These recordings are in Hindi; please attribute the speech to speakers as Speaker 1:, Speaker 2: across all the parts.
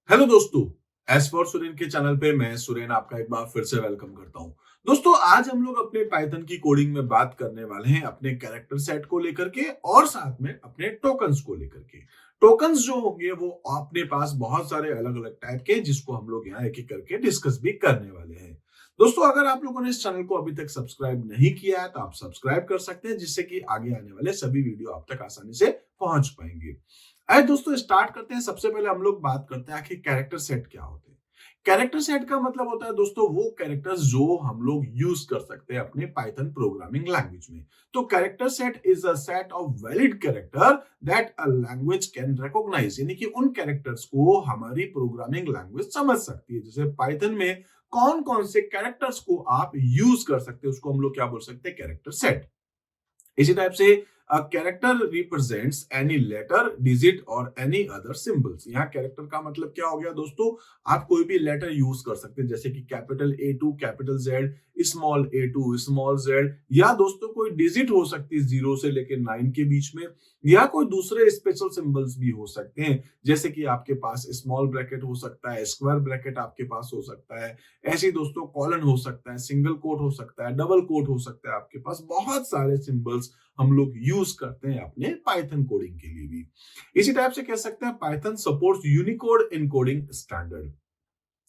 Speaker 1: हेलो दोस्तों। एस फॉर सुरेन के चैनल पे मैं सुरेन आपका एक बार फिर से वेलकम करता हूं। दोस्तों आज हम लोग अपने पाइथन की कोडिंग में बात करने वाले हैं अपने कैरेक्टर सेट को लेकर के और साथ में अपने टोकन्स को लेकर के। टोकन्स जो होंगे वो अपने पास बहुत सारे अलग अलग टाइप के जिसको हम लोग यहाँ एक एक करके डिस्कस भी करने वाले हैं। दोस्तों अगर आप लोगों ने इस चैनल को अभी तक सब्सक्राइब नहीं किया है तो आप सब्सक्राइब कर सकते हैं जिससे कि आगे आने वाले सभी वीडियो आप तक आसानी से पहुंच पाएंगे। आइए दोस्तों स्टार्ट करते हैं। सबसे पहले हम लोग बात करते हैं आखिर कैरेक्टर सेट क्या होते हैं। कैरेक्टर सेट का मतलब होता है दोस्तों वो कैरेक्टर्स जो हम लोग यूज कर सकते हैं अपने पाइथन प्रोग्रामिंग लैंग्वेज में। तो character set is a set of valid character that a language can recognise, यानी कि उन कैरेक्टर्स को हमारी प्रोग्रामिंग लैंग्वेज समझ सकती है। जैसे पाइथन में कौन कौन से कैरेक्टर्स को आप यूज कर सकते हैं उसको हम लोग क्या बोल सकते हैं, कैरेक्टर सेट। इसी टाइप से a character represents any letter digit और एनी अदर सिंबल्स। यहाँ कैरेक्टर का मतलब क्या हो गया दोस्तों, आप कोई भी लेटर यूज कर सकते हैं जैसे कि capital A to capital Z, small a to small z, या दोस्तों कोई डिजिट हो सकती है 0 से लेकर 9 के बीच में, या कोई दूसरे स्पेशल सिंबल्स भी हो सकते हैं जैसे कि आपके पास स्मॉल ब्रैकेट हो सकता है, स्क्वायर ब्रैकेट आपके पास हो सकता है, ऐसे ही दोस्तों कॉलन हो सकता है, सिंगल कोट हो सकता है, डबल कोट हो सकता है। आपके पास बहुत सारे सिंबल्स हम लोग यूज करते हैं अपने पाइथन कोडिंग के लिए भी। इसी टाइप से कह सकते हैं Python supports Unicode encoding standard.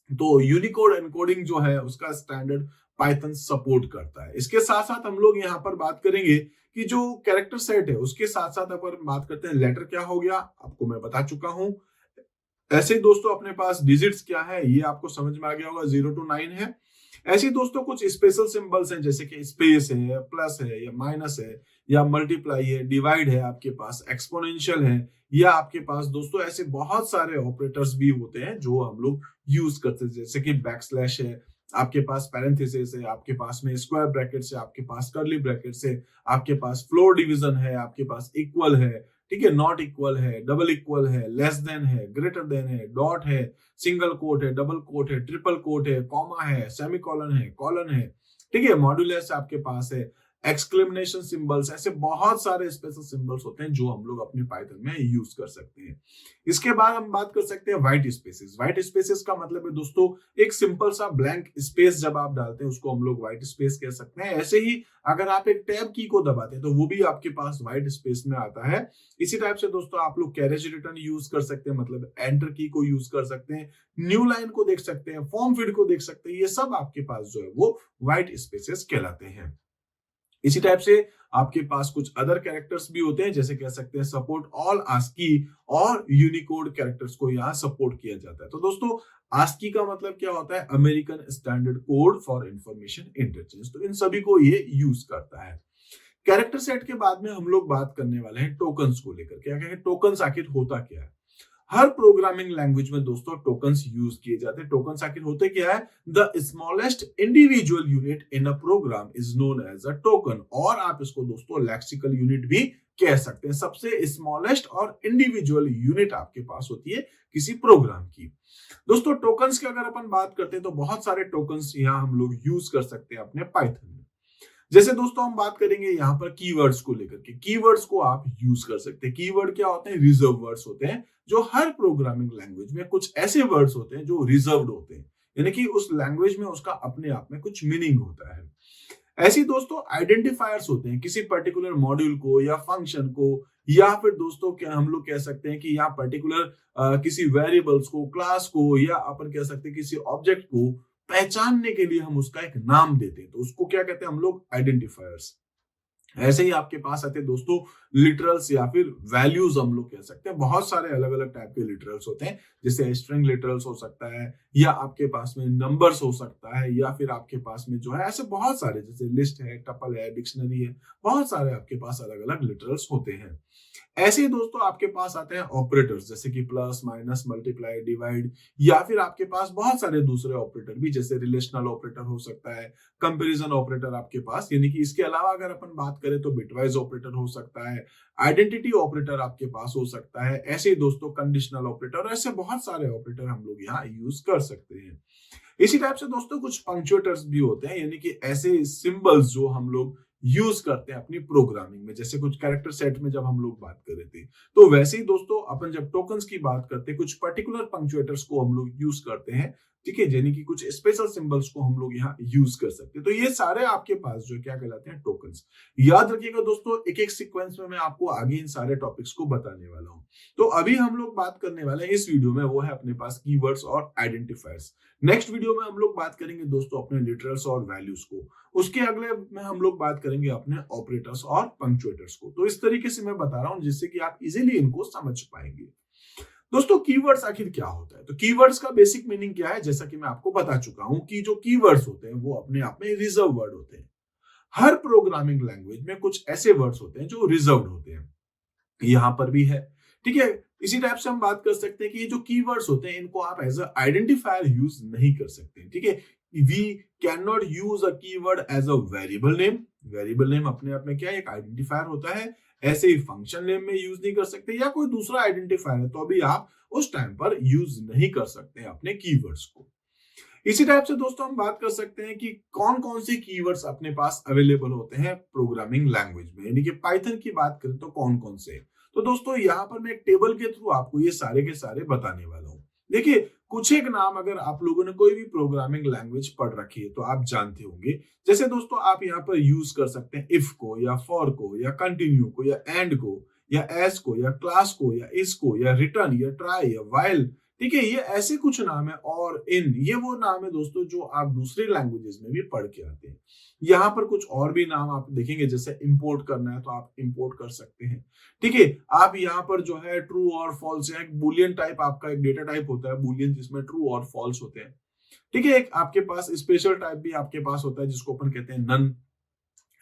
Speaker 1: तो यूनिकोड एनकोडिंग जो है उसका स्टैंडर्ड पाइथन सपोर्ट करता है। इसके साथ साथ हम लोग यहाँ पर बात करेंगे कि जो कैरेक्टर सेट है उसके साथ साथ अगर बात करते हैं लेटर क्या हो गया, आपको मैं बता चुका हूं। ऐसे ही दोस्तों अपने पास डिजिट्स क्या है ये आपको समझ में आ गया होगा, 0 to 9 है। ऐसे ही दोस्तों कुछ स्पेशल सिंबल्स हैं जैसे कि स्पेस है, प्लस है, या माइनस है, या मल्टीप्लाई है, डिवाइड है, आपके पास एक्सपोनेंशियल है, या आपके पास दोस्तों ऐसे बहुत सारे ऑपरेटर्स भी होते हैं जो हम लोग यूज करते हैं जैसे कि बैकस्लैश है, आपके पास पैरेंथेसिस है, आपके पास में स्क्वायर ब्रैकेट्स है, आपके पास कर्ली ब्रैकेट्स है, आपके पास फ्लोर डिवीजन है, आपके पास इक्वल है, ठीक है, नॉट इक्वल है, डबल इक्वल है, लेस देन है, ग्रेटर देन है, डॉट है, सिंगल कोट है, डबल कोट है, ट्रिपल कोट है, कॉमा है, सेमीकोलन है, कॉलन है, ठीक है, मॉड्यूलस आपके पास है, एक्सक्लेमेशन सिंबल्स, ऐसे बहुत सारे स्पेशल सिंबल्स होते हैं जो हम लोग अपने पाइथन में यूज कर सकते हैं। इसके बाद हम बात कर सकते हैं व्हाइट स्पेसेस। व्हाइट स्पेसेस का मतलब है दोस्तों एक सिंपल सा ब्लैंक स्पेस जब आप डालते हैं उसको हम लोग व्हाइट स्पेस कह सकते हैं। ऐसे ही अगर आप एक टैब की को दबाते हैं तो वो भी आपके पास व्हाइट स्पेस में आता है। इसी टाइप से दोस्तों आप लोग कैरेज रिटर्न यूज कर सकते हैं, मतलब एंटर की को यूज कर सकते हैं, न्यू लाइन को देख सकते हैं, फॉर्म फीड को देख सकते हैं, ये सब आपके पास जो है वो व्हाइट स्पेसेस कहलाते हैं। इसी टाइप से आपके पास कुछ अदर कैरेक्टर्स भी होते हैं जैसे कह सकते हैं सपोर्ट ऑल आस्की और यूनिकोड कैरेक्टर्स को यहाँ सपोर्ट किया जाता है। तो दोस्तों आस्की का मतलब क्या होता है, American standard code for information interchange. तो इन सभी को ये यूज करता है। कैरेक्टर सेट के बाद में हम लोग बात करने वाले हैं टोकन्स को लेकर। क्या कहें टोकन्स आखिर होता क्या है। हर प्रोग्रामिंग लैंग्वेज में दोस्तों टोकन्स यूज किए जाते हैं। टोकन्स आखिर होते क्या है, the smallest individual unit in a program is known as a token, और आप इसको दोस्तों लेक्सिकल यूनिट भी कह सकते हैं। सबसे स्मॉलेस्ट और इंडिविजुअल यूनिट आपके पास होती है किसी प्रोग्राम की। दोस्तों टोकन्स की अगर अपन बात करते हैं तो बहुत सारे टोकन्स यहाँ हम लोग यूज कर सकते हैं अपने पाइथन में। जैसे दोस्तों हम बात करेंगे यहाँ पर कीवर्ड्स को लेकर के। कीवर्ड्स को आप यूज कर सकते हैं। कीवर्ड क्या होते हैं, रिजर्व वर्ड्स होते हैं जो हर प्रोग्रामिंग लैंग्वेज में कुछ ऐसे वर्ड्स होते हैं जो रिजर्व्ड होते हैं, यानी कि उस लैंग्वेज में उसका अपने आप में कुछ मीनिंग होता है। ऐसे ही दोस्तों आइडेंटिफायर्स होते हैं किसी पर्टिकुलर मॉड्यूल को या फंक्शन को, या फिर दोस्तों क्या हम लोग कह सकते हैं कि यहाँ पर्टिकुलर किसी वेरिएबल्स को, क्लास को, या अपन कह सकते हैं किसी ऑब्जेक्ट को पहचानने के लिए हम उसका एक नाम देते हैं तो उसको क्या कहते हैं हम लोग, आइडेंटिफायर्स। ऐसे ही आपके पास आते हैं दोस्तों लिटरल्स या फिर वैल्यूज हम लोग कह सकते हैं। बहुत सारे अलग अलग टाइप के लिटरल्स होते हैं जैसे स्ट्रिंग लिटरल्स हो सकता है, या आपके पास में नंबर्स हो सकता है, या फिर आपके पास में जो है ऐसे बहुत सारे जैसे लिस्ट है, टपल है, डिक्शनरी है, बहुत सारे आपके पास अलग अलग लिटरल्स होते हैं। ऐसे ही दोस्तों आपके पास आते हैं ऑपरेटर्स जैसे कि प्लस, माइनस, मल्टीप्लाई, डिवाइड, या फिर आपके पास बहुत सारे दूसरे ऑपरेटर भी जैसे रिलेशनल ऑपरेटर हो सकता है, कंपैरिजन ऑपरेटर आपके पास, यानी कि इसके अलावा अगर अपन बात करें तो बिटवाइज ऑपरेटर हो सकता है, आइडेंटिटी ऑपरेटर आपके पास हो सकता है, ऐसे ही दोस्तों कंडीशनल ऑपरेटर, ऐसे बहुत सारे ऑपरेटर हम लोग यहाँ यूज कर सकते हैं। इसी टाइप से दोस्तों कुछ पंक्चुएटर्स भी होते हैं, यानी कि ऐसे सिंबल्स जो हम लोग यूज करते हैं अपनी प्रोग्रामिंग में, जैसे कुछ कैरेक्टर सेट में जब हम लोग बात कर रहे थे। तो वैसे ही दोस्तों अपन जब टोकन्स की बात करते हैं, कुछ पर्टिकुलर पंक्चुएटर्स को हम लोग यूज करते हैं, ठीक है, यानी कि कुछ स्पेशल सिंबल्स को हम लोग यहाँ यूज कर सकते हैं। तो ये सारे आपके पास जो क्या कहलाते हैं, टोकन्स। याद रखिएगा दोस्तों, एक एक सीक्वेंस में मैं आपको आगे इन सारे टॉपिक्स को बताने वाला हूँ। तो अभी हम लोग बात करने वाले हैं इस वीडियो में, वो है अपने पास कीवर्ड्स और आइडेंटिफायर्स। नेक्स्ट वीडियो में हम लोग बात करेंगे दोस्तों अपने लिटरल्स और वैल्यूज को। उसके अगले में हम लोग बात करेंगे अपने ऑपरेटर्स और पंक्चुएटर्स को। तो इस तरीके से मैं बता रहा हूं जिससे कि आप इजीली इनको समझ पाएंगे। दोस्तों कीवर्ड्स आखिर क्या होता है? तो कीवर्ड्स का बेसिक मीनिंग क्या है, जैसा कि मैं आपको बता चुका हूं कि जो कीवर्ड्स होते हैं वो अपने आप में रिजर्व वर्ड होते हैं। हर प्रोग्रामिंग लैंग्वेज में कुछ ऐसे वर्ड्स होते हैं जो रिजर्व्ड होते हैं, यहां पर भी है, ठीक है। इसी टाइप से हम बात कर सकते हैं कि ये जो कीवर्ड्स होते हैं इनको आप एज अ आइडेंटिफायर यूज नहीं कर सकते, ठीक है। We can not use a keyword as a variable name. Variable name अपने आप में क्या है, एक आइडेंटिफायर होता है। ऐसे ही फंक्शन नेम में यूज नहीं कर सकते, या कोई दूसरा आइडेंटिफायर है तो अभी आप उस टाइम पर यूज नहीं कर सकते अपने कीवर्ड्स को। इसी टाइप से दोस्तों हम बात कर सकते हैं कि कौन कौन से कीवर्ड्स अपने पास अवेलेबल होते हैं प्रोग्रामिंग लैंग्वेज में, यानी कि पाइथन की बात करें तो कौन कौन से। तो दोस्तों यहाँ पर मैं एक टेबल के थ्रू आपको ये सारे के सारे बताने वाला हूँ। देखिए, कुछ एक नाम अगर आप लोगों ने कोई भी प्रोग्रामिंग लैंग्वेज पढ़ रखी है तो आप जानते होंगे। जैसे दोस्तों आप यहाँ पर यूज कर सकते हैं इफ को, या फॉर को, या कंटिन्यू को, या एंड को, या एस को, या क्लास को, या इस को, या रिटर्न, या ट्राई, या वाइल, ठीक है। ये ऐसे कुछ नाम है। और इन ये वो नाम है दोस्तों जो आप दूसरी लैंग्वेजेस में भी पढ़ के आते हैं। यहाँ पर कुछ और भी नाम आप देखेंगे, जैसे इंपोर्ट करना है तो आप इंपोर्ट कर सकते हैं, ठीक है। आप यहाँ पर जो है ट्रू और फॉल्स, या एक बुलियन टाइप, आपका एक डेटा टाइप होता है बुलियन, जिसमें ट्रू और फॉल्स होते हैं, ठीक है। एक आपके पास स्पेशल टाइप भी आपके पास होता है जिसको अपन कहते हैं नन।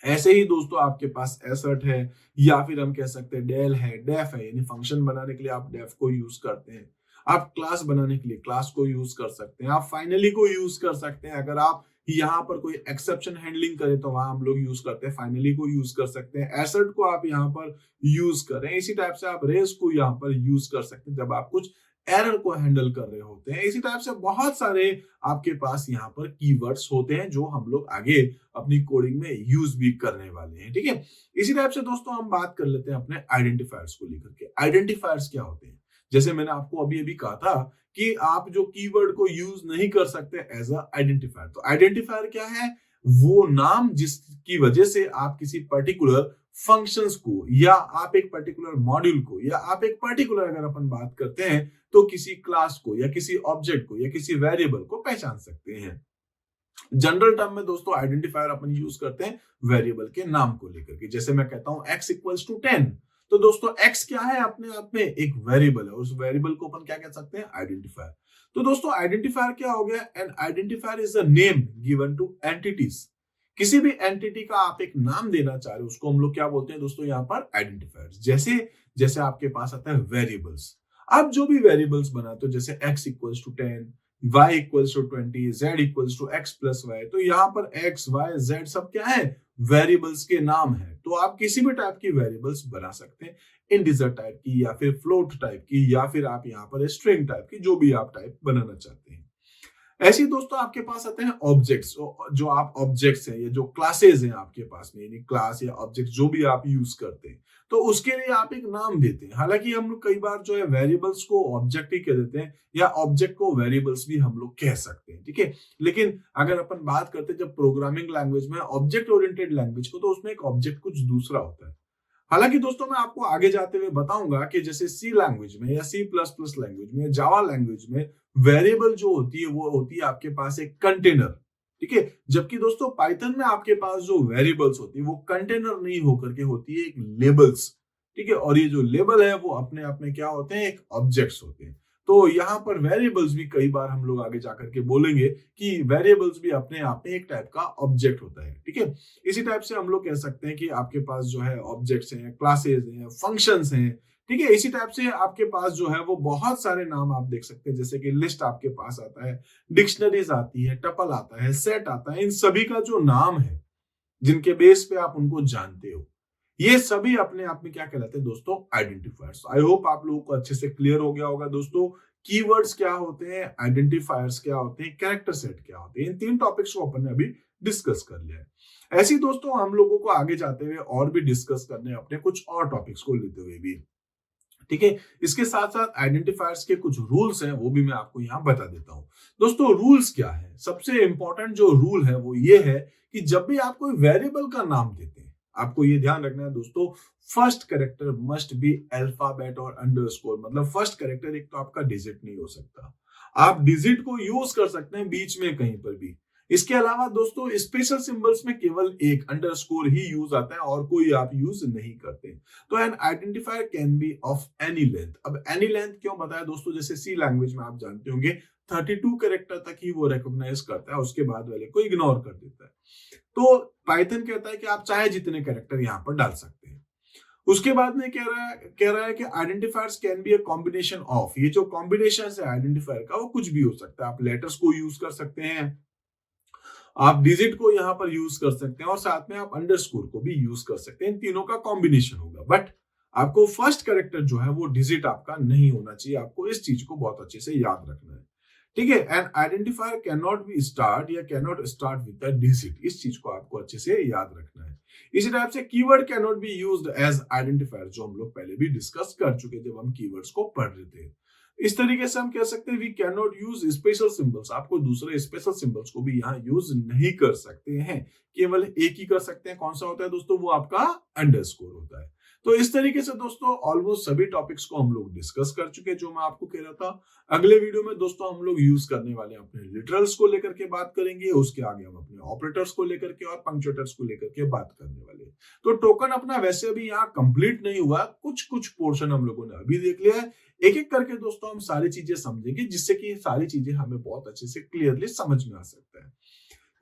Speaker 1: ऐसे ही दोस्तों आपके पास एसर्ट है, या फिर हम कह सकते हैं डेल है, डेफ है, यानी फंक्शन बनाने के लिए आप डेफ को यूज करते हैं। आप क्लास बनाने के लिए क्लास को यूज कर सकते हैं। आप फाइनली को यूज कर सकते हैं। अगर आप यहाँ पर कोई एक्सेप्शन हैंडलिंग करें तो वहां हम लोग यूज करते हैं फाइनली को यूज कर सकते हैं। एसर्ट को आप यहाँ पर यूज करें। इसी टाइप से आप रेस को यहाँ पर यूज कर सकते हैं जब आप कुछ एरर को हैंडल कर रहे होते हैं। इसी टाइप से बहुत सारे आपके पास यहाँ पर कीवर्ड्स होते हैं जो हम लोग आगे अपनी कोडिंग में यूज भी करने वाले हैं, ठीक है। इसी टाइप से दोस्तों हम बात कर लेते हैं अपने आइडेंटिफायर्स को लेकर के। आइडेंटिफायर्स क्या होते हैं? जैसे मैंने आपको अभी अभी कहा था कि आप जो कीवर्ड को यूज नहीं कर सकते एज अ आइडेंटिफायर। तो आइडेंटिफायर क्या है? वो नाम जिसकी वजह से आप किसी पर्टिकुलर फंक्शंस को, या आप एक पर्टिकुलर मॉड्यूल को, या आप एक पर्टिकुलर, अगर अपन बात करते हैं तो किसी क्लास को, या किसी ऑब्जेक्ट को, या किसी वेरिएबल को पहचान सकते हैं। जनरल टर्म में दोस्तों आइडेंटिफायर अपन यूज करते हैं वेरिएबल के नाम को लेकर के। जैसे मैं कहता हूं x इक्वल्स टू 10, तो दोस्तों x क्या है? अपने आप में एक वेरिएबल है। उस वेरिएबल को अपन क्या कह सकते हैं? आइडेंटिफायर। तो दोस्तों आइडेंटिफायर क्या हो गया? N identifier is a name given two entities. किसी भी एंटिटी का आप एक नाम देना चाह रहे हो उसको हम लोग क्या बोलते हैं दोस्तों यहाँ पर? आइडेंटिफायर्स। जैसे जैसे आपके पास आता है वेरिएबल्स। आप जो भी वेरिएबल्स बनाते हो, जैसे x equals to 10, y equals to 20, z equals to x plus y, तो यहाँ पर x, y, z सब क्या है? वेरिएबल्स के नाम है। तो आप किसी भी टाइप की वेरिएबल्स बना सकते हैं, इंटीजर टाइप की, या फिर फ्लोट टाइप की, या फिर आप यहाँ पर स्ट्रिंग टाइप की, जो भी आप टाइप बनाना चाहते हैं। ऐसे ही दोस्तों आपके पास आते हैं ऑब्जेक्ट्स। जो आप ऑब्जेक्ट्स हैं, या जो क्लासेस हैं आपके पास में, यानी क्लास या ऑब्जेक्ट जो भी आप यूज करते हैं, तो उसके लिए आप एक नाम देते हैं। हालांकि हम लोग कई बार जो है वेरिएबल्स को ऑब्जेक्ट ही कह देते हैं, या ऑब्जेक्ट को वेरिएबल्स भी हम लोग कह सकते हैं, ठीक है। लेकिन अगर अपन बात करते हैं जब प्रोग्रामिंग लैंग्वेज में ऑब्जेक्ट ओरिएंटेड लैंग्वेज को, तो उसमें एक ऑब्जेक्ट कुछ दूसरा होता है। हालांकि दोस्तों मैं आपको आगे जाते हुए बताऊंगा कि जैसे सी लैंग्वेज में, या सी प्लस प्लस लैंग्वेज में, जावा लैंग्वेज में वेरिएबल जो होती है वो होती है आपके पास एक कंटेनर, ठीक है। जबकि दोस्तों पाइथन में आपके पास जो वेरिएबल्स होती है वो कंटेनर नहीं होकर के होती है एक लेबल्स, ठीक है। और ये जो लेबल है वो अपने आप में क्या होते हैं? एक ऑब्जेक्ट्स होते हैं। तो यहाँ पर वेरिएबल्स भी कई बार हम लोग आगे जाकर के बोलेंगे कि वेरिएबल्स भी अपने आप में एक टाइप का ऑब्जेक्ट होता है, ठीक है। इसी टाइप से हम लोग कह सकते हैं कि आपके पास जो है ऑब्जेक्ट्स हैं, क्लासेस हैं, फंक्शंस हैं, ठीक है। इसी टाइप से आपके पास जो है वो बहुत सारे नाम आप देख सकते हैं, जैसे कि लिस्ट आपके पास आता है, डिक्शनरीज आती है, टपल आता है, सेट आता है। इन सभी का जो नाम है, जिनके बेस पे आप उनको जानते हो, ये सभी अपने आप में क्या कहलाते हैं दोस्तों? आइडेंटिफायर्स। आई होप आप लोगों को अच्छे से क्लियर हो गया होगा दोस्तों। कीवर्ड्स क्या होते हैं, आइडेंटिफायर्स क्या होते हैं, कैरेक्टर सेट क्या होते हैं, इन तीन टॉपिक्स को अपन ने अभी डिस्कस कर लिया है। ऐसे ही दोस्तों हम लोगों को आगे जाते हुए और भी डिस्कस करने हैं अपने कुछ और टॉपिक्स को लेते हुए भी, ठीक है। इसके साथ साथ आइडेंटिफायर्स के कुछ रूल्स हैं वो भी मैं आपको यहाँ बता देता हूँ। दोस्तों रूल्स क्या है, सबसे इंपॉर्टेंट जो रूल है वो ये है कि जब भी आप कोई वेरिएबल का नाम देते हैं, आपको ये ध्यान रखना है दोस्तों, first character must be alphabet और अंडरस्कोर। मतलब फर्स्ट कैरेक्टर एक तो आपका डिजिट नहीं हो सकता, आप डिजिट को यूज कर सकते हैं बीच में कहीं पर भी। इसके अलावा दोस्तों स्पेशल सिंबल्स में केवल एक अंडरस्कोर ही यूज आता है और कोई आप यूज नहीं करते। तो N identifier can be of any length. अब एनी लेंथ क्यों बताया दोस्तों, जैसे सी लैंग्वेज में आप जानते होंगे 32 कैरेक्टर तक ही वो रिकॉग्नाइज करता है, उसके बाद वाले को इग्नोर कर देता है। तो पाइथन कहता है कि आप चाहे जितने कैरेक्टर यहाँ पर डाल सकते हैं। उसके बाद में कह रहा है कि identifiers can be a combination of. ये जो कॉम्बिनेशन है आइडेंटिफायर का वो कुछ भी हो सकता है। आप लेटर्स को यूज कर सकते हैं, आप डिजिट को यहां पर यूज कर सकते हैं और साथ में आप अंडरस्कोर को भी यूज कर सकते हैं। इन तीनों का कॉम्बिनेशन होगा, बट आपको फर्स्ट कैरेक्टर जो है वो डिजिट आपका नहीं होना चाहिए। आपको इस चीज को बहुत अच्छे से याद रखना है, ठीक है। And identifier can not be start या can not start with the digit, इस चीज को आपको अच्छे से याद रखना है। इसी टाइप से keyword can not be used as identifier, जो हम लोग पहले भी डिस्कस कर चुके जब हम कीवर्ड्स को पढ़ रहे थे। इस तरीके से हम कह सकते हैं we can not use special symbols, आपको दूसरे स्पेशल सिंबल्स को भी यहाँ यूज नहीं कर सकते हैं, केवल एक ही कर सकते हैं। कौन सा होता है दोस्तों, वो आपका अंडरस्कोर होता है। तो इस तरीके से दोस्तों ऑलमोस्ट सभी टॉपिक्स को हम लोग डिस्कस कर चुके हैं जो मैं आपको कह रहा था। अगले वीडियो में दोस्तों हम लोग यूज करने वाले अपने लिटरल्स को लेकर के बात करेंगे, उसके आगे हम अपने ऑपरेटर्स को लेकर के और पंक्चुएटर्स को लेकर के बात करने वाले। तो टोकन अपना वैसे अभी यहाँ कंप्लीट नहीं हुआ, कुछ कुछ पोर्शन हम लोगों ने अभी देख लिया है। एक एक करके दोस्तों हम सारी चीजें समझेंगे जिससे कि सारी चीजें हमें बहुत अच्छे से क्लियरली समझ में आ सकता है।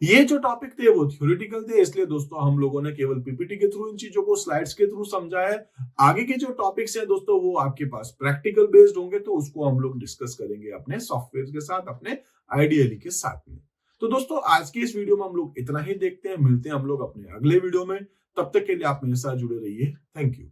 Speaker 1: ये जो टॉपिक थे वो थ्योरेटिकल थे, इसलिए दोस्तों हम लोगों ने केवल पीपीटी के थ्रू इन चीजों को स्लाइड्स के थ्रू समझा है। आगे के जो टॉपिक्स हैं दोस्तों वो आपके पास प्रैक्टिकल बेस्ड होंगे, तो उसको हम लोग डिस्कस करेंगे अपने सॉफ्टवेयर के साथ, अपने आईडीएलई के साथ में। तो दोस्तों आज के इस वीडियो में हम लोग इतना ही देखते हैं, मिलते हैं हम लोग अपने अगले वीडियो में। तब तक के लिए आप मेरे साथ जुड़े रहिए। Thank you.